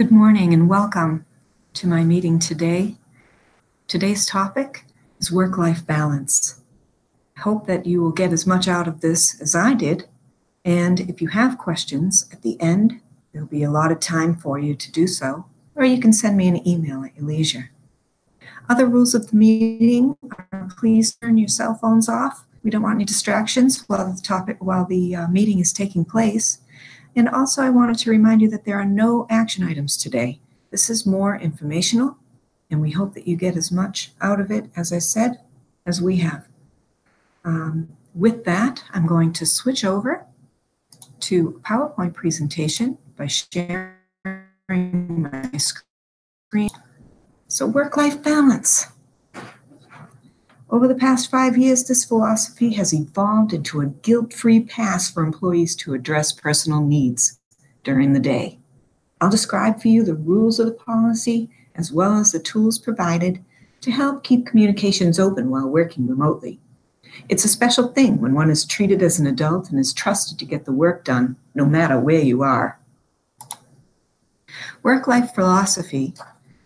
Good morning and welcome to my meeting today. Today's topic is work-life balance. I hope that you will get as much out of this as I did, and if you have questions at the end, there'll be a lot of time for you to do so, or you can send me an email at your leisure. Other rules of the meeting are please turn your cell phones off. We don't want any distractions while the meeting is taking place. And also I wanted to remind you that there are no action items today. This is more informational, and we hope that you get as much out of it, as I said, as we have. With that, I'm going to switch over to a PowerPoint presentation by sharing my screen. So work-life balance. Over the past 5 years, this philosophy has evolved into a guilt-free path for employees to address personal needs during the day. I'll describe for you the rules of the policy as well as the tools provided to help keep communications open while working remotely. It's a special thing when one is treated as an adult and is trusted to get the work done no matter where you are. Work-life philosophy,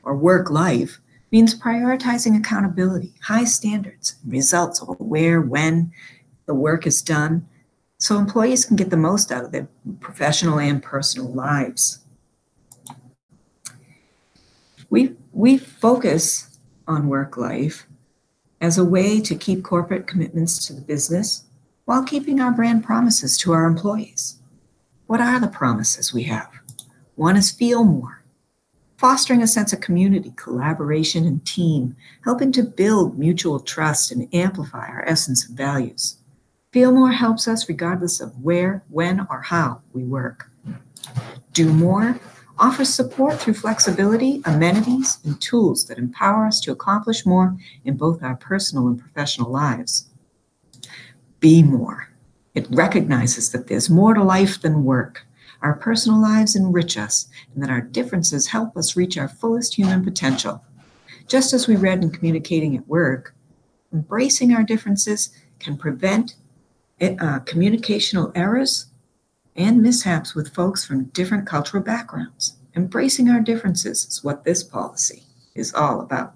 or work-life, means prioritizing accountability, high standards, and results of where, when the work is done, so employees can get the most out of their professional and personal lives. We focus on work life as a way to keep corporate commitments to the business while keeping our brand promises to our employees. What are the promises we have? One is feel more. Fostering a sense of community, collaboration, and team, helping to build mutual trust and amplify our essence and values. Feel more helps us regardless of where, when, or how we work. Do more offers support through flexibility, amenities, and tools that empower us to accomplish more in both our personal and professional lives. Be more. It recognizes that there's more to life than work. Our personal lives enrich us, and that our differences help us reach our fullest human potential. Just as we read in Communicating at Work, embracing our differences can prevent communicational errors and mishaps with folks from different cultural backgrounds. Embracing our differences is what this policy is all about.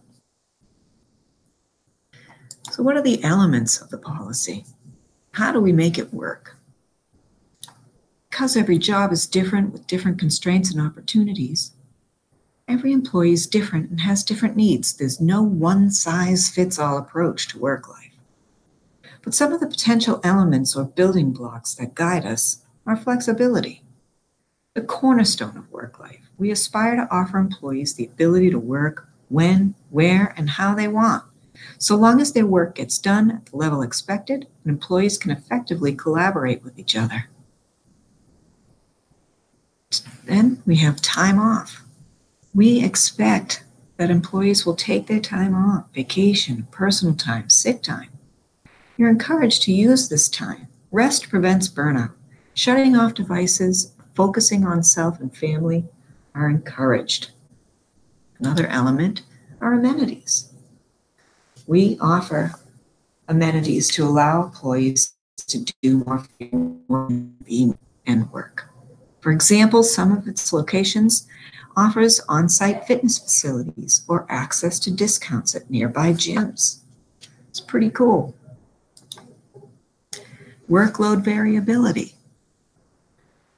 So what are the elements of the policy? How do we make it work? Because every job is different with different constraints and opportunities, every employee is different and has different needs. There's no one-size-fits-all approach to work life. But some of the potential elements or building blocks that guide us are flexibility, the cornerstone of work life. We aspire to offer employees the ability to work when, where, and how they want, so long as their work gets done at the level expected and employees can effectively collaborate with each other. Then we have time off. We expect that employees will take their time off, vacation, personal time, sick time. You're encouraged to use this time. Rest prevents burnout. Shutting off devices, focusing on self and family are encouraged. Another element are amenities. We offer amenities to allow employees to do more and work. For example, some of its locations offers on-site fitness facilities or access to discounts at nearby gyms. It's pretty cool. Workload variability.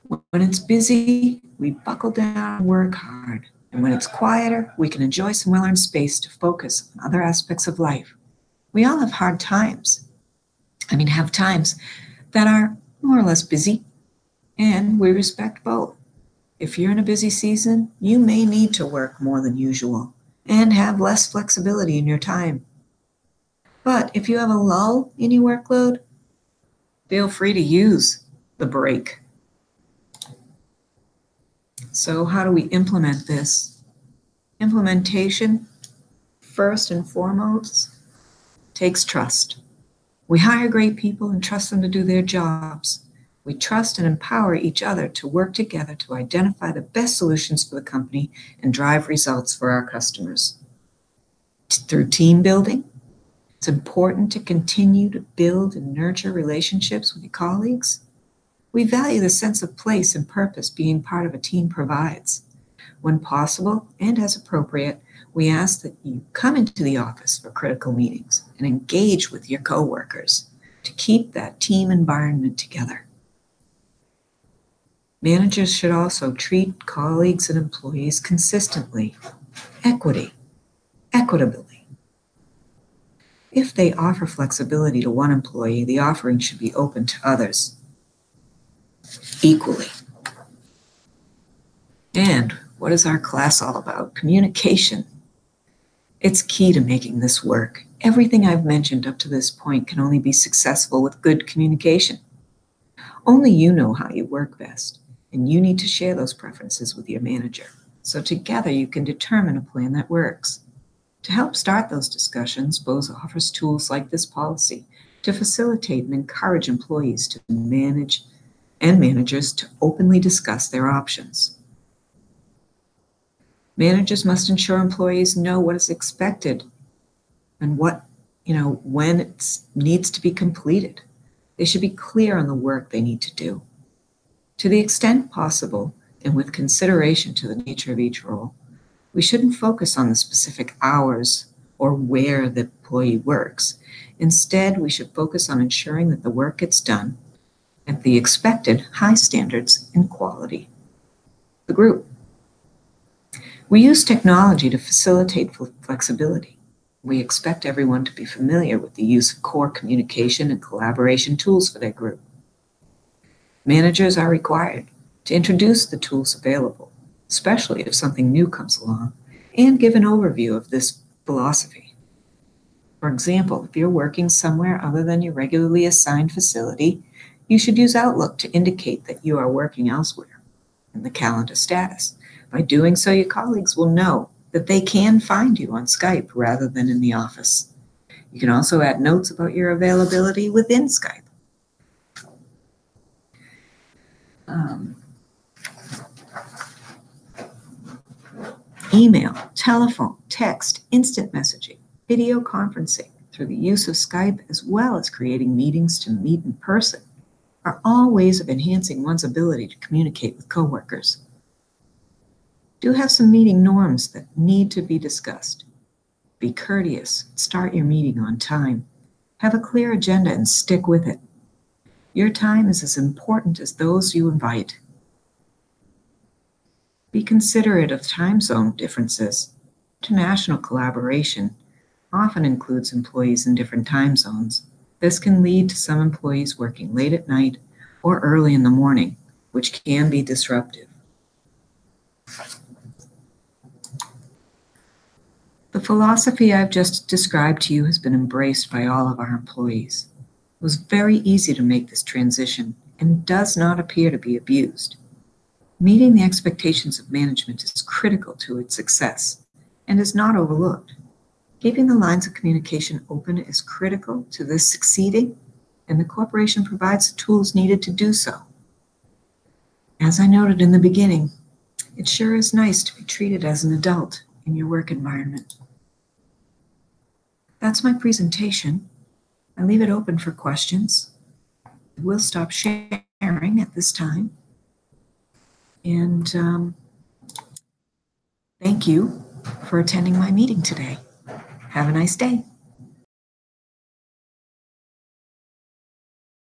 When it's busy, we buckle down and work hard. And when it's quieter, we can enjoy some well-earned space to focus on other aspects of life. We all have hard times. Have times that are more or less busy, and we respect both. If you're in a busy season, you may need to work more than usual and have less flexibility in your time. But if you have a lull in your workload, feel free to use the break. So how do we implement this? Implementation, first and foremost, takes trust. We hire great people and trust them to do their jobs. We trust and empower each other to work together to identify the best solutions for the company and drive results for our customers. Through team building, it's important to continue to build and nurture relationships with your colleagues. We value the sense of place and purpose being part of a team provides. When possible and as appropriate, we ask that you come into the office for critical meetings and engage with your coworkers to keep that team environment together. Managers should also treat colleagues and employees consistently, equitably. If they offer flexibility to one employee, the offering should be open to others equally. And what is our class all about? Communication. It's key to making this work. Everything I've mentioned up to this point can only be successful with good communication. Only you know how you work best, and you need to share those preferences with your manager. So together you can determine a plan that works. To help start those discussions, Bose offers tools like this policy to facilitate and encourage employees to manage and managers to openly discuss their options. Managers must ensure employees know what is expected and when it needs to be completed. They should be clear on the work they need to do. To the extent possible, and with consideration to the nature of each role, we shouldn't focus on the specific hours or where the employee works. Instead, we should focus on ensuring that the work gets done at the expected high standards and quality. The group. We use technology to facilitate flexibility. We expect everyone to be familiar with the use of core communication and collaboration tools for their group. Managers are required to introduce the tools available, especially if something new comes along, and give an overview of this philosophy. For example, if you're working somewhere other than your regularly assigned facility, you should use Outlook to indicate that you are working elsewhere in the calendar status. By doing so, your colleagues will know that they can find you on Skype rather than in the office. You can also add notes about your availability within Skype. Email, telephone, text, instant messaging, video conferencing through the use of Skype, as well as creating meetings to meet in person, are all ways of enhancing one's ability to communicate with coworkers. Do have some meeting norms that need to be discussed. Be courteous, start your meeting on time. Have a clear agenda and stick with it. Your time is as important as those you invite. Be considerate of time zone differences. International collaboration often includes employees in different time zones. This can lead to some employees working late at night or early in the morning, which can be disruptive. The philosophy I've just described to you has been embraced by all of our employees. It was very easy to make this transition and does not appear to be abused. Meeting the expectations of management is critical to its success and is not overlooked. Keeping the lines of communication open is critical to this succeeding, and the corporation provides the tools needed to do so. As I noted in the beginning, it sure is nice to be treated as an adult in your work environment. That's my presentation. I leave it open for questions. We'll stop sharing at this time. And thank you for attending my meeting today. Have a nice day.